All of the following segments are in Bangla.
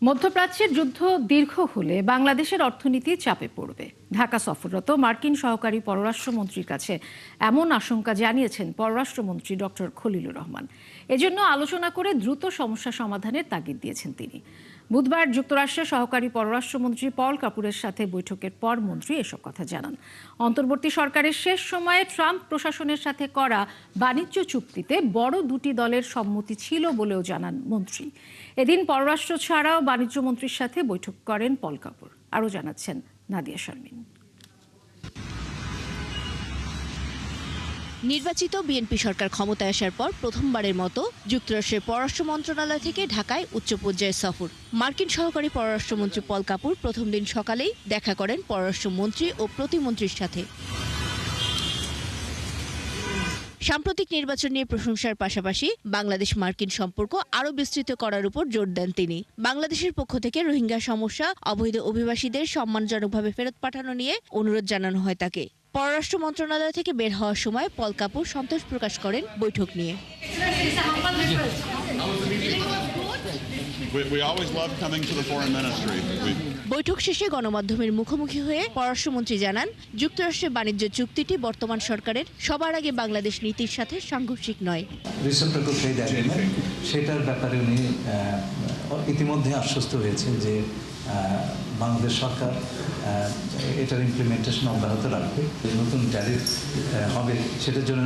মধ্যপ্রাচ্যের যুদ্ধ দীর্ঘ হলে বাংলাদেশের অর্থনীতি চাপে পড়বে। ঢাকা সফররত মার্কিন সহকারী পররাষ্ট্রমন্ত্রীর কাছে এমন আশঙ্কা জানিয়েছেন পররাষ্ট্রমন্ত্রী ডক্টর খলিলুর রহমান। এজন্য আলোচনা করে দ্রুত সমস্যা সমাধানের তাগিদ দিয়েছেন তিনি। বুধবার যুক্তরাষ্ট্রের সহকারী পররাষ্ট্রমন্ত্রী পল কাপুরের সাথে বৈঠকের পর মন্ত্রী এসব কথা জানান। অন্তর্বর্তী সরকারের শেষ সময়ে ট্রাম্প প্রশাসনের সাথে করা বাণিজ্য চুক্তিতে বড় দুটি দলের সম্মতি ছিল বলেও জানান মন্ত্রী। এদিন পররাষ্ট্র ছাড়াও বাণিজ্য মন্ত্রীর সাথে বৈঠক করেন পল কাপুর। আরও জানাচ্ছেন নাদিয়া শারমিন। নির্বাচিত বিএনপি সরকার ক্ষমতায় আসার পর প্রথমবারের মতো যুক্তরাষ্ট্রের পররাষ্ট্র মন্ত্রণালয় থেকে ঢাকায় উচ্চ পর্যায়ের সফর। মার্কিন সহকারী পররাষ্ট্রমন্ত্রী পল কাপুর প্রথম দিন সকালেই দেখা করেন পররাষ্ট্রমন্ত্রী ও প্রতিমন্ত্রীর সাথে। সাম্প্রতিক নির্বাচন নিয়ে প্রশংসার পাশাপাশি বাংলাদেশ মার্কিন সম্পর্ক আরও বিস্তৃত করার উপর জোর দেন তিনি। বাংলাদেশের পক্ষ থেকে রোহিঙ্গা সমস্যা, অবৈধ অভিবাসীদের সম্মানজনকভাবে ফেরত পাঠানো নিয়ে অনুরোধ জানানো হয় তাকে। পররাষ্ট্র মন্ত্রণালয় থেকে বের হওয়ার সময় পল কাপুর সন্তোষ প্রকাশ করেন বৈঠক নিয়ে। বৈঠক শেষে গণমাধ্যমের মুখোমুখি হয়ে পররাষ্ট্রমন্ত্রী জানান, যুক্তরাষ্ট্রের বাণিজ্য চুক্তিটি বর্তমান সরকারের সবার আগে বাংলাদেশ নীতির সাথে সাংঘর্ষিক নয়। সেটার ব্যাপারে উনি ইতিমধ্যে আশ্বস্ত হয়েছে যে বাংলাদেশ সরকার এটার ইমপ্লিমেন্টেশন অব্যাহত রাখবে। নতুন ট্যারিফ হবে সেটার জন্য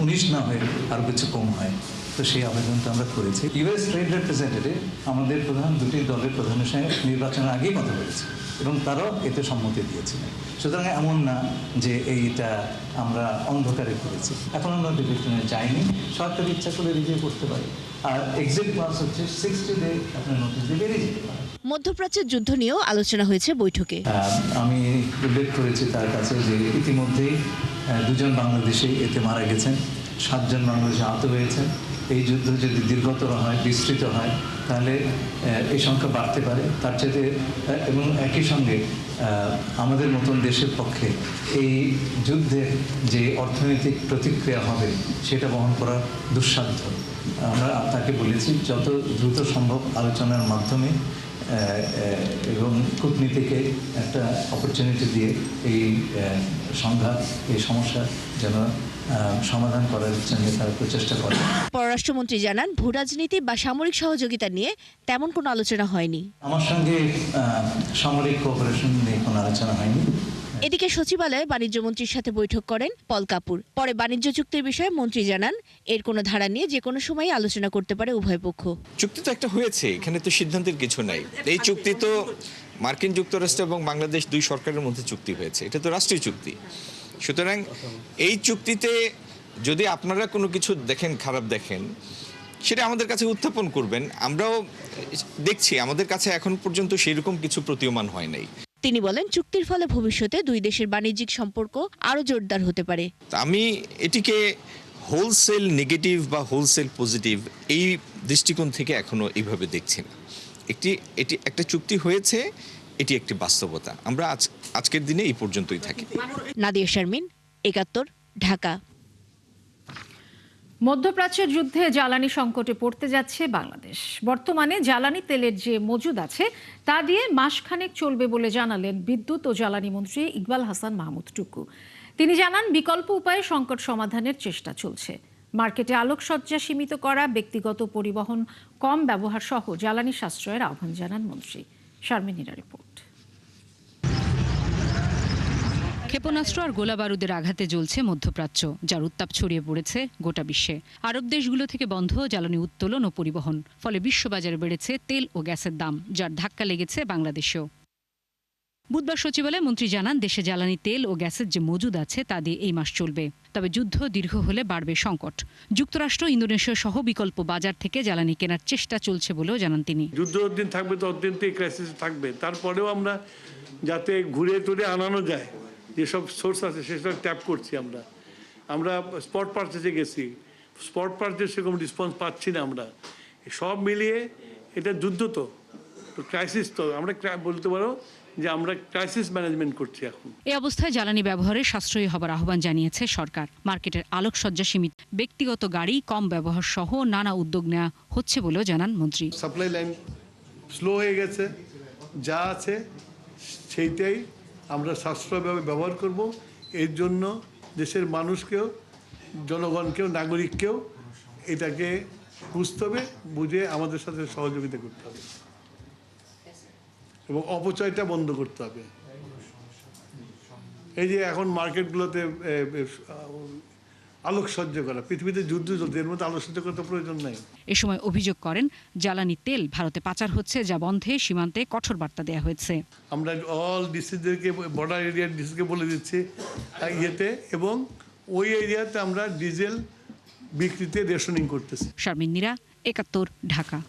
19 না হয়ে আরও কিছু কম হয়, তো সেই আবেদনটা আমরা করেছি। ইউএস ট্রেড রিপ্রেজেন্টেটিভ আমাদের প্রধান দুটি দলের প্রধানের সঙ্গে নির্বাচনের আগেই কথা বলেছে এবং তারাও এতে সম্মতি দিয়েছিলেন। সুতরাং এমন না যে এইটা আমরা অন্ধকারে করেছি। এখন আমরা ডিভিশনে যাইনি, সরকার ইচ্ছা করে রিভিউ করতে পারে। আর এক্সিট ক্লাস হচ্ছে 60 ডে আপনার নোটিশ দিয়ে বেরিয়ে যেতে পারে। মধ্যপ্রাচ্যের যুদ্ধ নিয়েও আলোচনা হয়েছে বৈঠকে। আমি উল্লেখ করেছি তার কাছে যে ইতিমধ্যেই 2 জন বাংলাদেশি এতে মারা গেছেন, 7 জন বাংলাদেশে আহত হয়েছেন। এই যুদ্ধ যদি দীর্ঘতর হয়, বিস্তৃত হয়, তাহলে এই সংখ্যা বাড়তে পারে। তার চেয়ে এবং একই সঙ্গে আমাদের মতন দেশের পক্ষে এই যুদ্ধের যে অর্থনৈতিক প্রতিক্রিয়া হবে সেটা বহন করা দুঃসাধ্য। আমরা তাকে বলেছি যত দ্রুত সম্ভব আলোচনার মাধ্যমে এবং কূটনীতিকে একটা অপরচুনিটি দিয়ে এই সংঘাত, এই সমস্যা যেন সমাধান করার জন্য তারা প্রচেষ্টা করে। পররাষ্ট্রমন্ত্রী জানান, ভূরাজনীতি বা সামরিক সহযোগিতা নিয়ে তেমন কোনো আলোচনা হয়নি। আমার সঙ্গে সামরিক কোঅপারেশন নিয়ে কোনো আলোচনা হয়নি। এদিকে সচিবালয়ে বাণিজ্য মন্ত্রীর সাথে বৈঠক করেন পল কাপুর। পরে বাণিজ্য চুক্তির বিষয়ে মন্ত্রী জানান, এর কোনো ধারা নিয়ে যে কোনো সময় আলোচনা করতে পারে উভয় পক্ষ। চুক্তি তো একটা হয়েছে, এখানে তো সিদ্ধান্তের কিছু নাই। এই চুক্তি তো মার্কিন যুক্তরাষ্ট্র এবং বাংলাদেশ 2 সরকারের মধ্যে চুক্তি হয়েছে, এটা তো রাষ্ট্রীয় চুক্তি। সুতরাং এই চুক্তিতে যদি আপনারা কোনো কিছু দেখেন, খারাপ দেখেন, সেটা আমাদের কাছে উত্থাপন করবেন। আমরাও দেখছি, আমাদের কাছে এখন পর্যন্ত সেরকম কিছু প্রতীয়মান হয় নাই। তিনি বলেন, চুক্তির ফলে ভবিষ্যতে 2 দেশের বাণিজ্যিক সম্পর্ক আরও জোরদার হতে পারে। আমি এটিকে হোলসেল নেগেটিভ বা হোলসেল পজিটিভ এই দৃষ্টিকোণ থেকে এখনো এইভাবে দেখছি না। এটি একটা চুক্তি হয়েছে, এটি একটি বাস্তবতা। আমরা আজকের দিনে এই পর্যন্তই থাকি। নাদিয়া শারমিন, 71, ঢাকা। মধ্যপ্রাচ্যের যুদ্ধে জ্বালানি সংকটে পড়তে যাচ্ছে বাংলাদেশ। বর্তমানে জ্বালানি তেলের যে মজুদ আছে তা দিয়ে মাসখানেক চলবে বলে জানালেন বিদ্যুৎ ও জ্বালানি মন্ত্রী ইকবাল হাসান মাহমুদ টুকু। তিনি জানান, বিকল্প উপায়ে সংকট সমাধানের চেষ্টা চলছে। মার্কেটে আলোকসজ্জা সীমিত করা, ব্যক্তিগত পরিবহন কম ব্যবহার সহ জ্বালানি সাশ্রয়ের আহ্বান জানান মন্ত্রী। শারমিনীরা রিপোর্ট। ক্ষেপণাস্ত্র আর গোলাবারুদের আঘাতে জ্বলছে মধ্যপ্রাচ্য, যার উত্তাপ ছড়িয়ে পড়েছে গোটা বিশ্বে। আরব দেশগুলো থেকে বন্ধ জ্বালানি উত্তোলন ও পরিবহন, ফলে বিশ্ববাজারে বেড়েছে তেল ও গ্যাসের দাম, যার ধাক্কা লেগেছে বাংলাদেশেও। বুধবার সচিবালয়ে মন্ত্রী জানান, দেশে জ্বালানি তেল ও গ্যাসের যে মজুদ আছে তা দিয়ে এই মাস চলবে। তবে যুদ্ধ দীর্ঘ হলে বাড়বে সংকট। যুক্তরাষ্ট্র, ইন্দোনেশিয়া সহ বিকল্প বাজার থেকে জ্বালানি কেনার চেষ্টা চলছে বলেও জানান তিনি। যুদ্ধ যতদিন থাকবে ততদিন তো এই ক্রাইসিস থাকবে। তারপরেও আমরা যাতে ঘুরে টুরে আনানো যায়, যেসব সোর্স আছে সেসব ট্যাপ করছি। আমরা স্পট পারচেসে গেছি, স্পট পারচেস সেরকম রেসপন্স পাচ্ছি না। আমরা সব মিলিয়ে এটা যুদ্ধ, তো ক্রাইসিস, তো আমরা বলতে পারো যে আমরা ক্রাইসিস ম্যানেজমেন্ট করছি এখন। এই অবস্থায় জ্বালানি ব্যবহারে সাশ্রয়ী হবার আহ্বান জানিয়েছে সরকার। মার্কেটের আলোকসজ্জা সীমিত, ব্যক্তিগত গাড়ি কম ব্যবহার সহ নানা উদ্যোগ নেওয়া হচ্ছে বলেও জানান মন্ত্রী। সাপ্লাই লাইন স্লো হয়ে গেছে। যা আছে সেইটাই আমরা সাশ্রয়ভাবে ব্যবহার করব। এর জন্য দেশের মানুষকেও, জনগণকেও, নাগরিককেও এটাকে বুঝতে হবে, বুঝে আমাদের সাথে সহযোগিতা করতে হবে এবং অপচয়টা বন্ধ করতে হবে। এই যে এখন মার্কেটগুলোতে আলোকসজ্জা করা, পৃথিবীতে যুদ্ধ চলছে, এর মধ্যে আলোকসজ্জা করার প্রয়োজন নাই। এ সময় অভিযোগ করেন জ্বালানি তেল ভারতে পাচার হচ্ছে, যা বন্ধে সীমান্তে কঠোর বার্তা দেওয়া হয়েছে। আমরা অল ডিসিদেরকে, বর্ডার এরিয়ার ডিসিকে বলে দিচ্ছি ইয়েতে, এবং ওই এরিয়াতে আমরা ডিজেল বিক্রিতে রেশনিং করতেছি। শারমিন নীরা, ৭১, ঢাকা।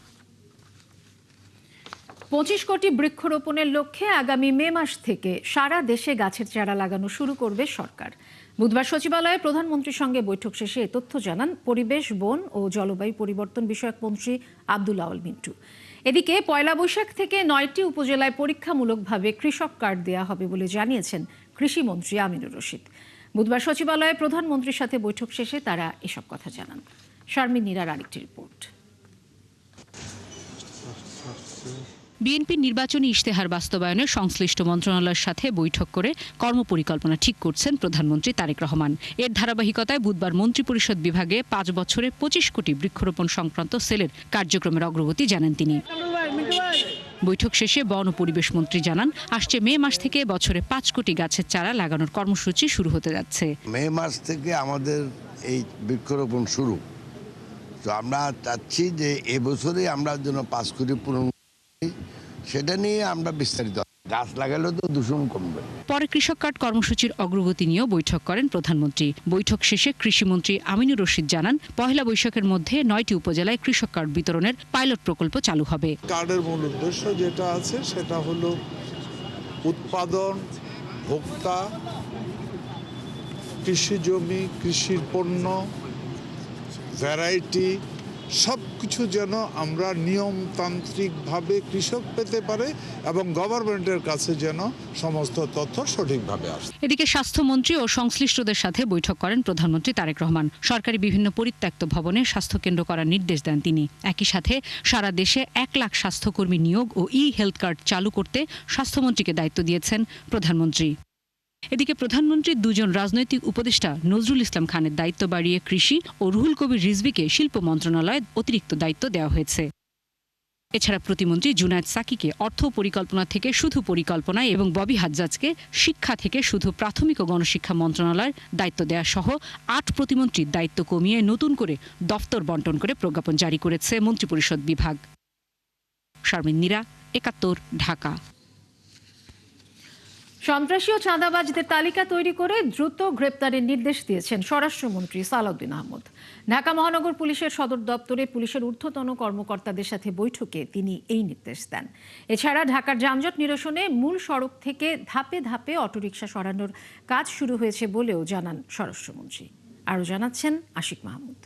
25 কোটি বৃক্ষরোপণের লক্ষ্যে আগামী মে মাস থেকে সারা দেশে গাছের চারা লাগানো শুরু করবে সরকার। বুধবার সচিবালয়ে প্রধানমন্ত্রীর সঙ্গে বৈঠক শেষে এ তথ্য জানান পরিবেশ, বন ও জলবায়ু পরিবর্তন বিষয়ক মন্ত্রী আব্দুল আউয়াল মিন্টু। এদিকে পয়লা বৈশাখ থেকে 9টি উপজেলায় পরীক্ষামূলকভাবে কৃষক কার্ড দেওয়া হবে বলে জানিয়েছেন কৃষিমন্ত্রী আমিনুর রশিদ। বুধবার সচিবালয়ে প্রধানমন্ত্রীর সাথে বৈঠক শেষে তারা এসব কথা জানান। শারমিন নীরার আরেকটি রিপোর্ট। বিএনপির নির্বাচনী ইশতেহার বাস্তবায়নে সংশ্লিষ্ট মন্ত্রণালয়ের সাথে বৈঠক করে কর্মপরিকল্পনা ঠিক করছেন প্রধানমন্ত্রী তারেক রহমান। এর ধারাবাহিকতায় বুধবার মন্ত্রিপরিষদ বিভাগে 5 বছরে 25 কোটি বৃক্ষরোপণ সংক্রান্ত সেলের কার্যক্রমের অগ্রগতি জানান তিনি। বৈঠক শেষে বন ও পরিবেশ মন্ত্রী জানান, আসছে মে মাস থেকে বছরে 5 কোটি গাছের চারা লাগানোর কর্মসূচি শুরু হতে যাচ্ছে। মে মাস থেকে আমাদের এই বৃক্ষরোপণ শুরু। তো আমরা চাচ্ছি যে এবছরে আমরা যেন 5 কোটি পূরণ, সেটা নিয়ে আমরা বিস্তারিত, গাছ লাগালেও তো দূষণ কমবে। পরে কৃষক কার্ড কর্মসূচির অগ্রগতি নিয়েও বৈঠক করেন প্রধানমন্ত্রী। বৈঠক শেষে কৃষিমন্ত্রী আমিনুর রশিদ জানান, পহেলা বৈশাখের মধ্যে 9টি উপজেলায় কৃষক কার্ড বিতরণের পাইলট প্রকল্প চালু হবে। কার্ডের মূল উদ্দেশ্য যেটা আছে সেটা হলো উৎপাদন, ভোক্তা, কৃষি জমি, কৃষির পণ্য, ভ্যারাইটি সব কিছু যেন আমরা নিয়মতান্ত্রিকভাবে কৃষক পেতে পারে এবং গভর্নমেন্টের কাছে যেন সমস্ত তথ্য সঠিকভাবে আসে। এদিকে স্বাস্থ্যমন্ত্রী ও সংশ্লিষ্টদের সাথে বৈঠক করেন প্রধানমন্ত্রী তারেক রহমান। সরকারি বিভিন্ন পরিত্যক্ত ভবনে স্বাস্থ্যকেন্দ্র করার নির্দেশ দেন তিনি। একই সাথে সারা দেশে 1 লাখ স্বাস্থ্যকর্মী নিয়োগ ও হেলথ কার্ড চালু করতে স্বাস্থ্যমন্ত্রীকে দায়িত্ব দিয়েছেন প্রধানমন্ত্রী। এদিকে প্রধানমন্ত্রীর 2 জন রাজনৈতিক উপদেষ্টা নজরুল ইসলাম খানের দায়িত্ব বাড়িয়ে কৃষি ও রুহুল কবির রিজভীকে শিল্প মন্ত্রণালয়ে অতিরিক্ত দায়িত্ব দেওয়া হয়েছে। এছাড়া প্রতিমন্ত্রী জুনায়েদ সাকিকে অর্থ পরিকল্পনা থেকে শুধু পরিকল্পনায় এবং ববি হাজ্জাজকে শিক্ষা থেকে শুধু প্রাথমিক ও গণশিক্ষা মন্ত্রণালয়ের দায়িত্ব দেওয়া সহ 8 প্রতিমন্ত্রীর দায়িত্ব কমিয়ে নতুন করে দফতর বন্টন করে প্রজ্ঞাপন জারি করেছে মন্ত্রিপরিষদ বিভাগ। শারমিন নীরা, ৭১, ঢাকা। সন্ত্রাসী ও চাঁদাবাজদের তালিকা তৈরি করে দ্রুত গ্রেপ্তারের নির্দেশ দিয়েছেন স্বরাষ্ট্রমন্ত্রী সালাউদ্দিন আহমদ। ঢাকা মহানগর পুলিশের সদর দপ্তরে পুলিশের ঊর্ধ্বতন কর্মকর্তাদের সাথে বৈঠকে তিনি এই নির্দেশ দেন। এছাড়া ঢাকার যানজট নিরসনে মূল সড়ক থেকে ধাপে ধাপে অটোরিকশা সরানোর কাজ শুরু হয়েছে বলেও জানান স্বরাষ্ট্রমন্ত্রী। আরও জানাচ্ছেন আশিক মাহমুদ।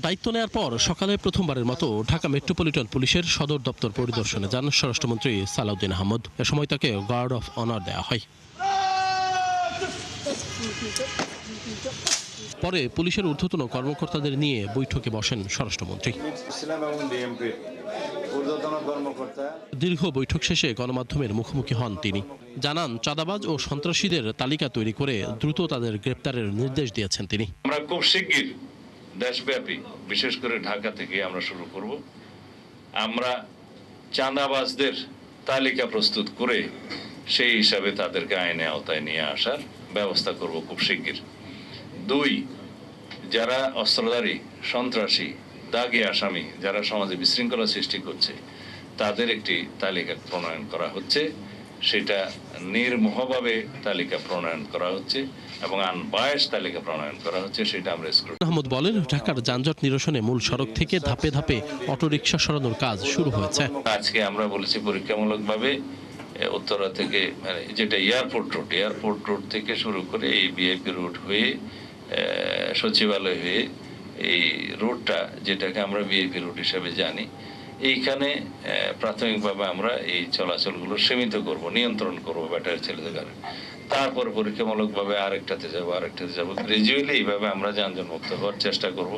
দায়িত্ব নেওয়ার পর সকালে প্রথমবারের মতো ঢাকা মেট্রোপলিটন পুলিশের সদর দপ্তর পরিদর্শনে যান স্বরাষ্ট্রমন্ত্রী সালাউদ্দিন আহমদ। এ সময় তাকে গার্ড অফ অনার দেওয়া হয়। পরে পুলিশের ঊর্ধ্বতন কর্মকর্তাদের নিয়ে বৈঠকে বসেন স্বরাষ্ট্রমন্ত্রী। দীর্ঘ বৈঠক শেষে গণমাধ্যমের মুখোমুখি হন তিনি। জানান, চাঁদাবাজ ও সন্ত্রাসীদের তালিকা তৈরি করে দ্রুত তাদের গ্রেপ্তারের নির্দেশ দিয়েছেন তিনি। আমরা খুব শিগগির দেশব্যাপী, বিশেষ করে ঢাকা থেকে আমরা শুরু করব। আমরা চাঁদাবাজদের তালিকা প্রস্তুত করে সেই হিসাবে তাদেরকে আইনে আওতায় নিয়ে আসার ব্যবস্থা করব খুব শিগগির। 2, যারা অস্ত্রধারী, সন্ত্রাসী, দাগী আসামি, যারা সমাজে বিশৃঙ্খলা সৃষ্টি করছে, তাদের একটি তালিকা প্রণয়ন করা হচ্ছে। সেটা নির্মোহভাবে তালিকা প্রণয়ন করা হচ্ছে এবং আনবায়াস তালিকা প্রণয়ন করা হচ্ছে, সেটা আমরা আহমদ বলেন, ঢাকার যানজট নিরসনে মূল সড়ক থেকে ধাপে ধাপে অটোরিকশা সরানোর কাজ শুরু হয়েছে। আজকে আমরা বলেছি পরীক্ষামূলকভাবে উত্তরা থেকে, যেটা এয়ারপোর্ট রোড থেকে শুরু করে এই বিআইপি রোড হয়ে সচিবালয় হয়ে এই রোডটা, যেটাকে আমরা বিআইপি রোড হিসাবে জানি, এইখানে প্রাথমিকভাবে আমরা এই চলাচলগুলো সীমিত করব, নিয়ন্ত্রণ করব ব্যাটারি চালিত গাড়ি। তারপর পরীক্ষামূলকভাবে আরেকটাতে যাবো গ্রাজুয়ালি। এইভাবে আমরা যানজট মুক্ত হওয়ার চেষ্টা করব।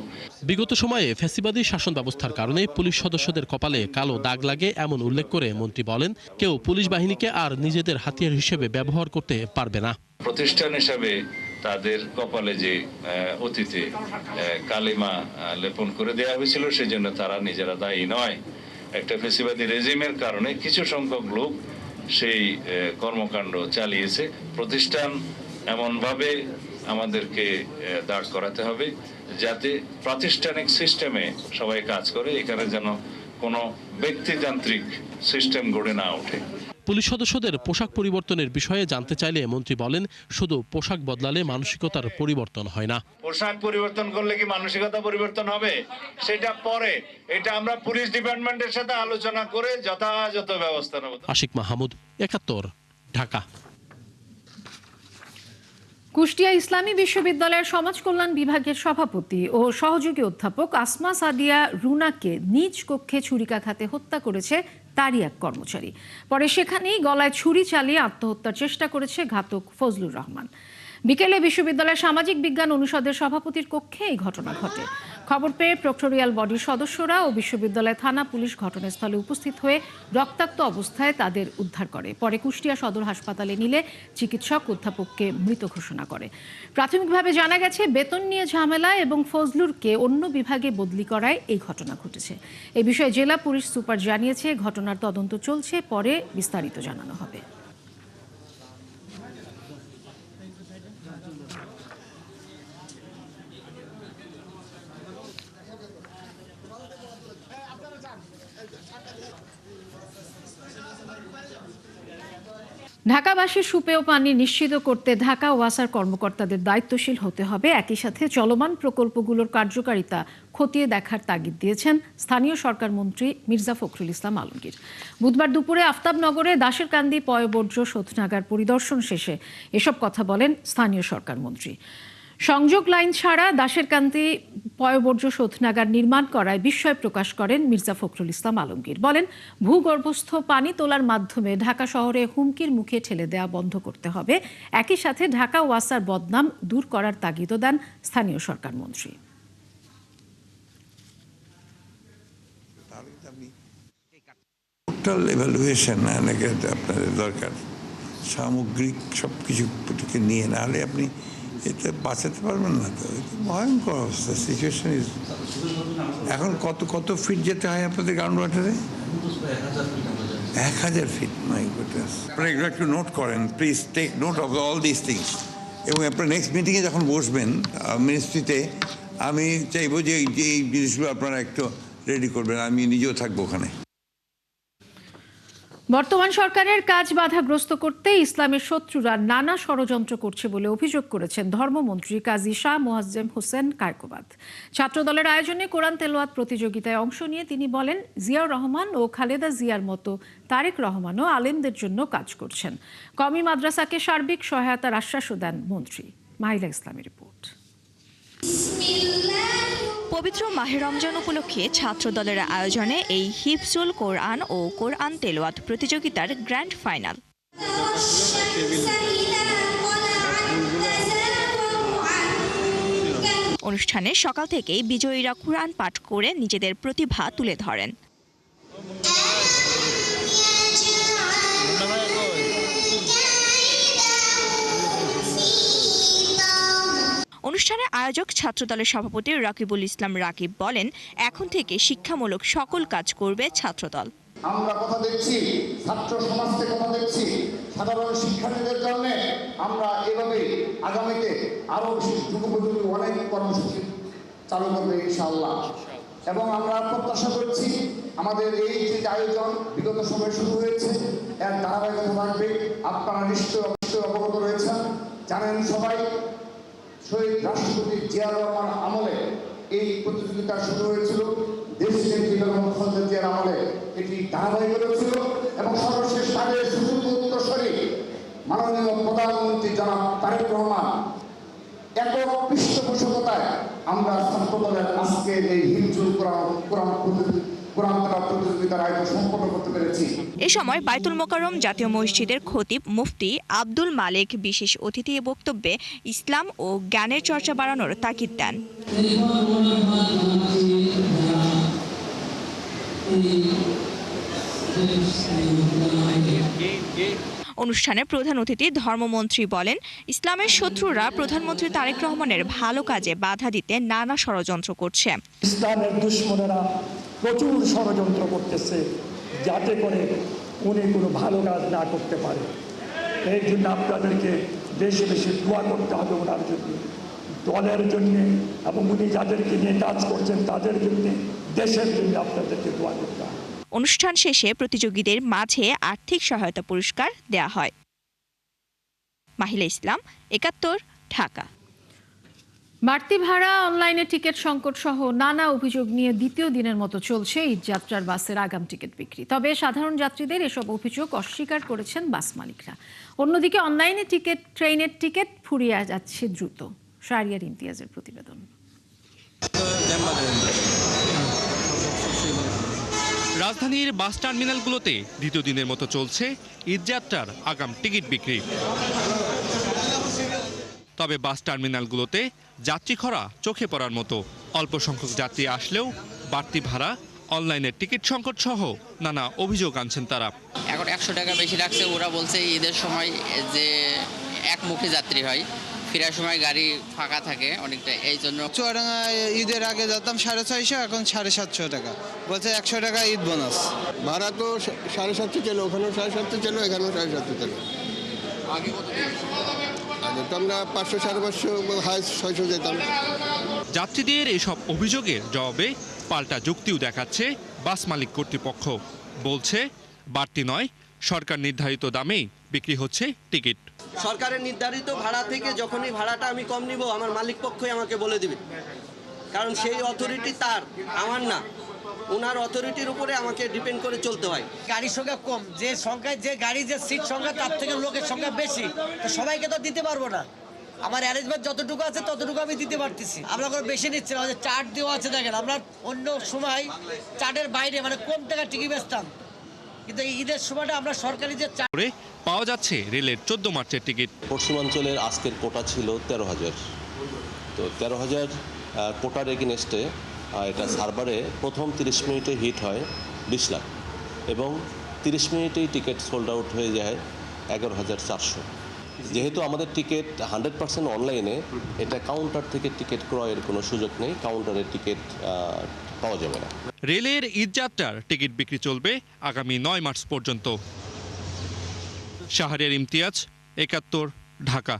বিগত সময়ে ফ্যাসিবাদী শাসন ব্যবস্থার কারণে পুলিশ সদস্যদের কপালে কালো দাগ লাগে এমন উল্লেখ করে মন্ত্রী বলেন, কেউ পুলিশ বাহিনীকে আর নিজেদের হাতিয়ার হিসেবে ব্যবহার করতে পারবে না। প্রতিষ্ঠান হিসাবে তাদের কপালে যে অতীতে কালিমা লেপন করে দেওয়া হয়েছিল, সেজন্য তারা নিজেরা দায়ী নয়। একটা ফ্যাসিবাদী রেজিমের কারণে কিছু সংখ্যক লোক সেই কর্মকাণ্ড চালিয়েছে। প্রতিষ্ঠান এমনভাবে আমাদেরকে দাঁড় করাতে হবে যাতে প্রাতিষ্ঠানিক সিস্টেমে সবাই কাজ করে, এখানে যেন কোনো ব্যক্তিতান্ত্রিক সিস্টেম গড়ে না ওঠে। পুলিশ সদস্যদের পোশাক পরিবর্তনের বিষয়ে জানতে চাইলে মন্ত্রী বলেন, শুধু পোশাক বদলালে মানসিকতার পরিবর্তন হয় না। পোশাক পরিবর্তন করলে কি মানসিকতা পরিবর্তন হবে সেটা পরে, এটা আমরা পুলিশ ডিপার্টমেন্টের সাথে আলোচনা করে যথাযথ ব্যবস্থা নেব। আশিক মাহমুদ, ৭১, ঢাকা। কুষ্টিয়া ইসলামী বিশ্ববিদ্যালয়ের সমাজ কল্যাণ বিভাগের সভাপতি ও সহযোগী অধ্যাপক আসমা সাদিয়া রুনাকে নিজ কক্ষে ছুরিকাঘাতে হত্যা করেছে তারই এক কর্মচারী। পরে সেখানেই গলায় ছুরি চালিয়ে আত্মহত্যার চেষ্টা করেছে ঘাতক ফজলুর রহমান। বিকেলে বিশ্ববিদ্যালয়ের সামাজিক বিজ্ঞান অনুষদের সভাপতির কক্ষে এই ঘটনা ঘটে। খবর পেয়ে প্রক্টোরিয়াল বডির সদস্যরা ও বিশ্ববিদ্যালয় থানা পুলিশ ঘটনাস্থলে উপস্থিত হয়ে রক্তাক্ত অবস্থায় তাদের উদ্ধার করে। পরে কুষ্টিয়া সদর হাসপাতালে নিলে চিকিৎসক অধ্যাপককে মৃত ঘোষণা করে। প্রাথমিকভাবে জানা গেছে বেতন নিয়ে ঝামেলা এবং ফজলুরকে অন্য বিভাগে বদলি করায় এই ঘটনা ঘটেছে। এ বিষয়ে জেলা পুলিশ সুপার জানিয়েছে, ঘটনার তদন্ত চলছে, পরে বিস্তারিত জানানো হবে। ঢাকাবাসীর সুপেয় পানি নিশ্চিত করতে ঢাকা ওয়াসার কর্মকর্তাদের দায়িত্বশীল হতে হবে। একই সাথে চলমান প্রকল্পগুলোর কার্যকারিতা খতিয়ে দেখার তাগিদ দিয়েছেন স্থানীয় সরকার মন্ত্রী মির্জা ফখরুল ইসলাম আলমগীর। বুধবার দুপুরে আফতাবনগরে দাসেরকান্দি পয়ঃবর্জ্য শোধনাগার পরিদর্শন শেষে এসব কথা বলেন স্থানীয় সরকার মন্ত্রী। সংযোগ লাইন ছাড়া দাসেরকান্দি পয়ঃবর্জ্য শোধনাগার নির্মাণ করায় বিস্ময় প্রকাশ করেন মির্জা ফখরুল ইসলাম আলমগীর। বলেন, ভূগর্ভস্থ পানি তোলার মাধ্যমে ঢাকা শহরে হুমকির মুখে ঠেলে দেওয়া বন্ধ করতে হবে। একই সাথে ঢাকা ওয়াসার বদনাম দূর করার তাগিদও দেন স্থানীয় সরকার মন্ত্রী। টোটাল এভালুয়েশন আপনাদের দরকার, সামগ্রিক সব কিছু নিয়ে, না হলে আপনি এটা বাঁচাতে পারবেন না। তো ভয়ঙ্কর অবস্থা, সিচুয়েশন ইজ। এখন কত ফিট যেতে হয় আপনাদের গ্রাউন্ড ওয়াটারে? 1000 ফিট। My goodness. আপনারা এগুলো একটু নোট করেন please, take note of all this things. এবং আপনার নেক্সট মিটিংয়ে যখন বসবেন মিনিস্ট্রিতে, আমি চাইবো যে এই জিনিসগুলো আপনারা একটু রেডি করবেন, আমি নিজেও থাকবো ওখানে। বর্তমান সরকারের কাজ বাধাগ্রস্ত করতে ইসলামের শত্রুরা নানা ষড়যন্ত্র করছে বলে অভিযোগ করেছেন ধর্মমন্ত্রী কাজী শাহ মোয়াজ্জেম হোসেন কায়কোবাদ। ছাত্রদলের আয়োজনে কোরআন তেলাওয়াত প্রতিযোগিতায় অংশ নিয়ে তিনি বলেন, জিয়াউর রহমান ও খালেদা জিয়ার মতো তারেক রহমানও আলেমদের জন্য কাজ করছেন। কওমি মাদ্রাসাকে সার্বিক সহায়তার আশ্বাসও দেন মন্ত্রী। মাহিলা ইসলামের রিপোর্ট। পবিত্র মাহে রমজান উপলক্ষে ছাত্র দলের আয়োজনে এই হিফজুল কোরআন ও কোরআন তেলাওয়াত প্রতিযোগিতার গ্র্যান্ড ফাইনাল। অনুষ্ঠানে সকাল থেকেই বিজয়ীরা কোরআন পাঠ করে নিজেদের প্রতিভা তুলে ধরেন। অনুষ্ঠানে আয়োজক ছাত্রদলের সভাপতি রাকিবুল ইসলাম রাকিব বলেন, এখন থেকে শিক্ষামূলক সকল কাজ করবে ছাত্রদল। আমরা কথা দিচ্ছি, ছাত্র সমাজকে কথা দিচ্ছি, সাধারণ শিক্ষার্থীদের জন্য আমরা এভাবে আগামীতে আরো বেশি যুগোপযোগী অনেক কর্মসূচি চালু করবে ইনশাআল্লাহ। এবং আমরা প্রত্যাশা করছি আমাদের এই যে আয়োজন বিগত সময়ে শুরু হয়েছে এর ধারাবাহিকতা থাকবে। আপনারা নিশ্চয় অবগত রয়েছেন, জানেন সবাই, শহীদ রাষ্ট্রপতি জিয়াউর রহমান আমলে এই প্রতিযোগিতা শুরু হয়েছিল। দেশনেত্রী বেগম খালেদা জিয়ার আমলে এটি ধারাবাহিকতা ছিল এবং সর্বশেষ তাদের সুযোগ্য উত্তরসূরি মাননীয় প্রধানমন্ত্রী জনাব তারেক রহমান একক পৃষ্ঠপোষকতায় আমরা ছাত্রদলের আজকের এই হিফজুল কোরআন তেলাওয়াত প্রতিযোগিতা প্রতিযোগিতার আয়োজন সম্পন্ন করতে পেরেছি। এ সময় বায়তুল মোকাররম জাতীয় মসজিদের খতিব মুফতি আব্দুল মালিক বিশেষ অতিথি বক্তব্যে ইসলাম ও জ্ঞানের চর্চা বাড়ানোর তাগিদ দেন। অনুষ্ঠানে প্রধান অতিথি ধর্মমন্ত্রী বলেন, ইসলামের শত্রুরা প্রধানমন্ত্রী তারেক রহমানের ভালো কাজে বাধা দিতে নানা ষড়যন্ত্র করছে। ইসলামের দুশ্মনেরা প্রচুর ষড়যন্ত্র করতেছে যাতে করে উনি কোনো ভালো কাজ না করতে পারে। এই জন্য আপনাদেরকে বেশি বেশি দোয়া করতে হবে ওনার জন্য, দলের জন্য, এবং উনি যাদেরকে নিয়ে কাজ করছেন তাদের জন্য, দেশের জন্য আপনাদেরকে দোয়া করতে হবে। অনুষ্ঠান শেষে প্রতিযোগীদের মাঝে আর্থিক সহায়তা পুরস্কার দেয়া হয়। মাহিলা ইসলাম, ৭১, ঢাকা। বাড়তি ভাড়া, অনলাইনে টিকিট সংকট সহ নানা অভিযোগ নিয়ে দ্বিতীয় দিনের মতো চলছে ঈদযাত্রার বাসের আগাম টিকিট বিক্রি। তবে সাধারণ যাত্রীদের এসব অভিযোগ অস্বীকার করেছেন বাস মালিকরা। অন্যদিকে অনলাইনে টিকিট, ট্রেনের টিকিট ফুরিয়ে যাচ্ছে দ্রুত। শাহরিয়ার ইমতিয়াজের প্রতিবেদন। রাজধানীর বাস টার্মিনালগুলোতে দ্বিতীয় দিনের মতো চলছে ঈদযাত্রার আগাম টিকিট বিক্রি। তবে বাস টার্মিনালগুলোতে যাত্রী খরা চোখে পড়ার মতো। অল্প সংখ্যক যাত্রী আসলেও বাড়তি ভাড়া, অনলাইনের টিকিট সংকট সহ নানা অভিযোগ আনছেন তারা। এখন 100 টাকা বেশি রাখছে। ওরা বলছে ঈদের সময় যে একমুখী যাত্রী হয়, ফেরার সময় গাড়ি ফাঁকা থাকে অনেকটা, এই জন্য। চুয়াডাঙ্গা ঈদের আগে যেতাম 650, এখন 750 টাকা বলছে। 100 টাকা ঈদ বোনাস। ভাড়া তো 750 ছিল, ওখানেও 750 ছিল, এখানেও 750 ছিল। আগে কত? আগে তো আমরা 500, 550, হাই 600 যেতাম। যাত্রীদের এসব অভিযোগের জবাবে পাল্টা যুক্তিও দেখাচ্ছে বাস মালিক কর্তৃপক্ষ। বলছে, বাড়তি নয়, সরকার নির্ধারিত দামেই বিক্রি হচ্ছে টিকিট। সরকারের নির্ধারিত ভাড়া থেকে যখনই ভাড়াটা আমি কম নিব, আমার মালিক পক্ষই আমাকে বলে দিবে, কারণ সেই অথরিটি তার, আমার না। ওনার অথরিটির উপরে আমাকে ডিপেন্ড করে চলতে হয়। গাড়ির সংখ্যা কম, যে সংখ্যায় যে গাড়ি, যে সিট সংখ্যা তার থেকে লোকের সংখ্যা বেশি, তো সবাইকে তো দিতে পারবো না। আমার অ্যারেঞ্জমেন্ট যতটুকু আছে ততটুকু আমি দিতে পারতেছি। আমরা কোনো বেশি নিচ্ছি না, আমাদের চার্ট দেওয়া আছে। দেখেন, আমরা অন্য সময় চার্টের বাইরে মানে কম টাকা টিকিট বেচতাম, কিন্তু ঈদের সময়টা আমরা সরকারি যে পাওয়া যাচ্ছে রেলের 14 মার্চের টিকিট। পশ্চিমাঞ্চলের আজকের কোটা ছিল 13,000। তো 13,000 কোটার এগেনস্টে এটা সার্ভারে প্রথম 30 মিনিটে হিট হয় 20 লাখ, এবং 30 মিনিটেই টিকিট সোল্ড আউট হয়ে যায় 11,400। যেহেতু আমাদের টিকিট 100% অনলাইনে, এটা কাউন্টার থেকে টিকিট ক্রয়ের কোনো সুযোগ নেই, কাউন্টারের টিকিট পাওয়া যাবে না। রেলের ঈদযাত্রার টিকিট বিক্রি চলবে আগামী 9 মার্চ পর্যন্ত। শাহরিয়ার ইমতিয়াজ, ৭১, ঢাকা।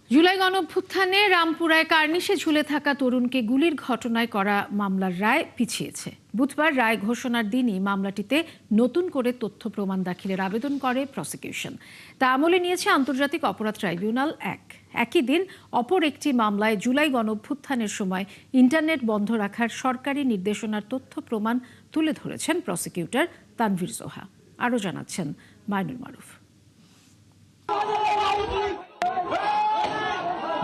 জুলাই গণঅভ্যুত্থানে রামপুরায় কার্নিশে ঝুলে থাকা তরুণকে গুলির ঘটনায় করা মামলার রায় পিছিয়েছে। বুধবার রায় ঘোষণার দিনই মামলাটিতে নতুন করে তথ্য প্রমাণ দাখিলের আবেদন করে প্রসিকিউশন। তা আমলে নিয়েছে আন্তর্জাতিক অপরাধ ট্রাইব্যুনাল 1। একই দিন অপর একটি মামলায় জুলাই গণঅভ্যুত্থানের সময় ইন্টারনেট বন্ধ রাখার সরকারি নির্দেশনার তথ্য প্রমাণ তুলে ধরেছেন প্রসিকিউটর তানভীর জোহা। আরও জানাচ্ছেন মাইনুল মারুফ।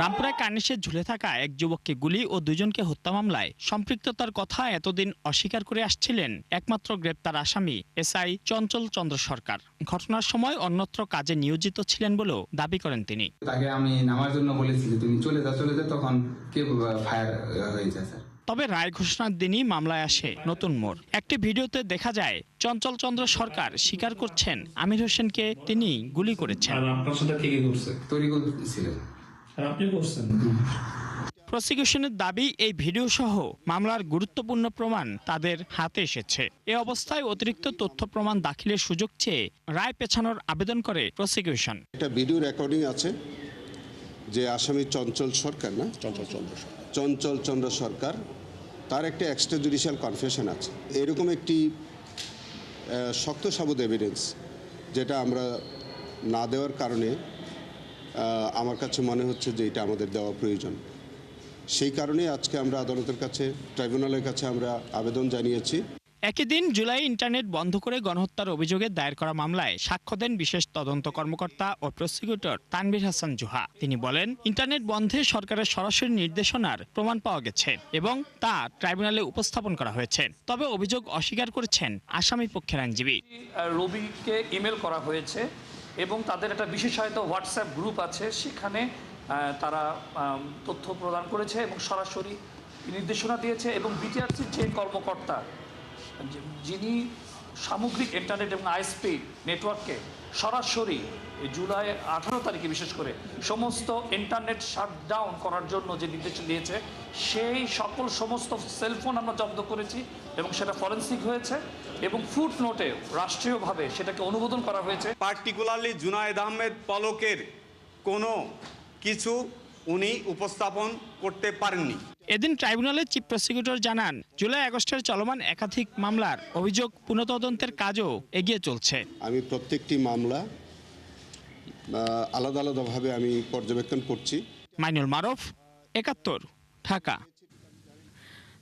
রামপুরায় কার্নিশে ঝুলে থাকা এক যুবককে গুলি ও দুজনকে হত্যা মামলায় সম্পৃক্ততার কথা এতদিন অস্বীকার করে আসছিলেন একমাত্র গ্রেপ্তার আসামি এসআই চঞ্চল চন্দ্র সরকার। ঘটনার সময় অন্যত্র কাজে নিয়োজিত ছিলেন বলেও দাবি করেন তিনি। তাকে আমি নামার জন্য বলেছি, তুমি চলে যা, তখন কে ফায়ার হয়ে যায়। তবে রায় ঘোষণার দিনই মামলায় আসে নতুন মোড়। একটি ভিডিওতে দেখা যায় চঞ্চল চন্দ্র সরকার স্বীকার করছেন আমির হোসেনকে তিনি গুলি করেছেন। প্রসিকিউশনের দাবি, এই ভিডিও সহ মামলার গুরুত্বপূর্ণ প্রমাণ তাদের হাতে এসেছে। এ অবস্থায় অতিরিক্ত তথ্য প্রমাণ দাখিলের সুযোগ চেয়ে রায় পেছানোর আবেদন করে প্রসিকিউশন। একটা ভিডিও রেকর্ডিং আছে যে আসামি চঞ্চল সরকার, না চঞ্চল চন্দ্র সরকার, তার একটা এক্সট্রা জুডিশিয়াল কনফেশন আছে। এরকম একটি শক্ত সাবুত এভিডেন্স যেটা আমরা না দেওয়ার কারণে আমার কাছে মনে হচ্ছে যে এটা আমাদের দেওয়া প্রয়োজন। সেই কারণে আজকে আমরা আদালতের কাছে, ট্রাইব্যুনালের কাছে আমরা আবেদন জানিয়েছি। একই দিন জুলাই ইন্টারনেট বন্ধ করে গণহত্যার অভিযোগে দায়ের করা মামলায় সাক্ষ্য দেন বিশেষ তদন্ত কর্মকর্তা ও প্রসিকিউটর তানভীর হাসান জুহা। তিনি বলেন, ইন্টারনেট বন্ধে সরকারের সরাসরি নির্দেশনার প্রমাণ পাওয়া গেছে এবং তা ট্রাইব্যুনালে উপস্থাপন করা হয়েছে। তবে অভিযোগ অস্বীকার করেছেন আসামি পক্ষের আইনজীবী। রবিকে ইমেল করা হয়েছে এবং তাদের একটা বিশেষায়িত হোয়াটসঅ্যাপ গ্রুপ আছে, সেখানে তারা তথ্য প্রদান করেছে এবং সরাসরি নির্দেশনা দিয়েছে। এবং বিটিআরসির যে কর্মকর্তা যিনি সামগ্রিক ইন্টারনেট এবং আইএসপি নেটওয়ার্ককে সরাসরি জুলাই 18 তারিখে বিশেষ করে সমস্ত ইন্টারনেট শাটডাউন করার জন্য যে নির্দেশ দিয়েছে, সেই সমস্ত সেলফোন আমরা জব্দ করেছি এবং সেটা ফরেন্সিক হয়েছে এবং ফুট নোটে রাষ্ট্রীয়ভাবে সেটাকে অনুমোদন করা হয়েছে। পার্টিকুলারলি জুনায়েদ আহমেদ পলকের কোনো কিছু উনি উপস্থাপন করতে পারেননি। এদিন ট্রাইব্যুনালের চিফ প্রসিকিউটর জানান, জুলাই আগস্টের চলমান একাধিক মামলার অভিযোগ পুনঃতদন্তের কাজও এগিয়ে চলছে। আমি প্রত্যেকটি মামলা আলাদা আলাদাভাবে আমি পর্যবেক্ষণ করছি। মাইনুল মারুফ, ৭১, ঢাকা।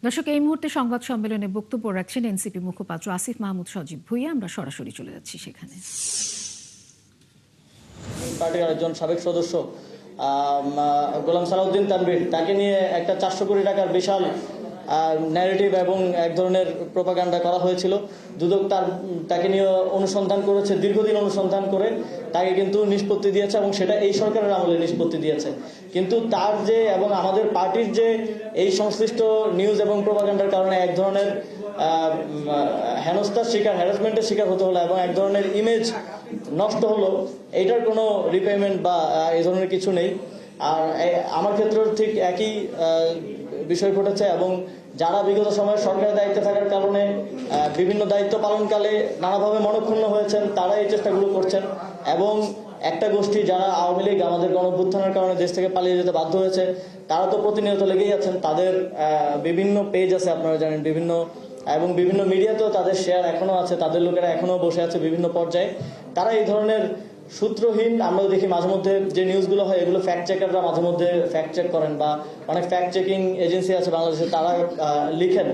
দর্শক, এই মুহূর্তে সংবাদ সম্মেলনে বক্তব্য রাখছেন এনসিপি মুখপাত্র আসিফ মাহমুদ সজীব ভুঁইয়া। আমরা সরাসরি চলে যাচ্ছি সেখানে। পার্টির আরেকজন সাবেক সদস্য গোলাম সালাউদ্দিন তানভীর, তাকে নিয়ে একটা 400 কোটি টাকার বিশাল ন্যারেটিভ এবং এক ধরনের প্রোপাগান্ডা করা হয়েছিল। দুদক তাকে নিয়ে অনুসন্ধান করেছে, দীর্ঘদিন অনুসন্ধান করে তাকে কিন্তু নিষ্পত্তি দিয়েছে এবং সেটা এই সরকারের আমলে নিষ্পত্তি দিয়েছে। কিন্তু তার যে এবং আমাদের পার্টির যে এই সংশ্লিষ্ট নিউজ এবং প্রোপাগান্ডার কারণে এক ধরনের হেনস্থার শিকার, হ্যারাসমেন্টের শিকার হতে হলো এবং এক ধরনের ইমেজ নষ্ট হলো, এইটার কোনো রিপেমেন্ট বা এই ধরনের কিছু নেই। আর আমার ক্ষেত্রেও ঠিক একই বিষয় ঘটেছে এবং যারা বিগত সময়ে সরকারের দায়িত্বে থাকার কারণে বিভিন্ন দায়িত্ব পালনকালে নানাভাবে মনক্ষুণ্ণ হয়েছেন, তারা এই চেষ্টাগুলো করছেন। এবং একটা গোষ্ঠী যারা আওয়ামী লীগ আমাদের গণঅভ্যুত্থানের কারণে দেশ থেকে পালিয়ে যেতে বাধ্য হয়েছে, তারা তো প্রতিনিয়ত লেগেই আছেন। তাদের বিভিন্ন পেজ আছে, আপনারা জানেন, এবং বিভিন্ন মিডিয়াতেও তাদের শেয়ার এখনও আছে, তাদের লোকেরা এখনও বসে আছে বিভিন্ন পর্যায়ে। তারা এই ধরনের সূত্রহীন, আমরা দেখি মাঝে মধ্যে যে নিউজগুলো হয় এগুলো ফ্যাক্ট চেকাররা মাঝে মধ্যে ফ্যাক্ট চেক করেন বা অনেক ফ্যাক্ট চেকিং এজেন্সি আছে বাংলাদেশে, তারা লিখেন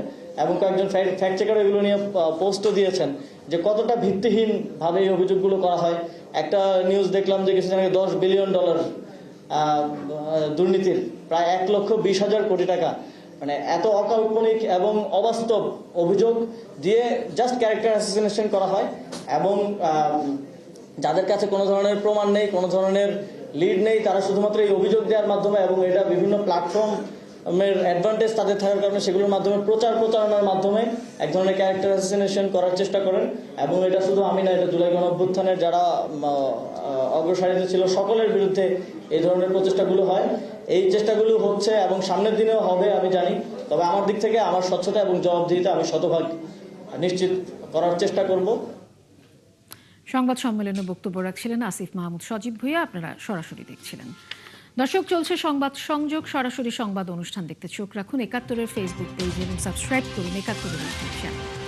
এবং কয়েকজন ফ্যাক্ট চেকার এগুলো নিয়ে পোস্টও দিয়েছেন যে কতটা ভিত্তিহীনভাবে এই অভিযোগগুলো করা হয়। একটা নিউজ দেখলাম যে কিছুদিন আগে $10 বিলিয়ন দুর্নীতির, প্রায় 1,20,000 কোটি টাকা, মানে এত অকাল্পনিক এবং অবাস্তব অভিযোগ দিয়ে জাস্ট ক্যারেক্টার অ্যাসাসিনেশন করা হয়। এবং যাদের কাছে কোনো ধরনের প্রমাণ নেই, কোনো ধরনের লিড নেই, তারা শুধুমাত্র এই অভিযোগ দেওয়ার মাধ্যমে এবং এটা বিভিন্ন প্ল্যাটফর্মের অ্যাডভান্টেজ তাদের থাকার কারণে সেগুলোর মাধ্যমে প্রচারণার মাধ্যমে এক ধরনের ক্যারেক্টার অ্যাসাসিনেশন করার চেষ্টা করেন। এবং এটা শুধু আমি না, এটা জুলাই গণঅভ্যুত্থানের যারা অগ্রসারিতে ছিল সকলের বিরুদ্ধে এই ধরনের প্রচেষ্টাগুলো হয়। এই চেষ্টাগুলো হচ্ছে এবং সামনের দিনেও হবে আমি জানি। তবে আমার দিক থেকে আমার স্বচ্ছতা এবং জবাবদিহিতা আমি শতভাগ নিশ্চিত করার চেষ্টা করব। সংবাদ সম্মেলনে বক্তব্য রাখছিলেন আসিফ মাহমুদ সজীব ভুঁইয়া। আপনারা সরাসরি দেখছিলেন। দর্শক, চলছে সংবাদ সংযোগ, সরাসরি সংবাদ অনুষ্ঠান দেখতে চোখ রাখুন ৭১-এর ফেসবুক পেজ এবং সাবস্ক্রাইব করুন ৭১-এর ইউটিউব চ্যানেল।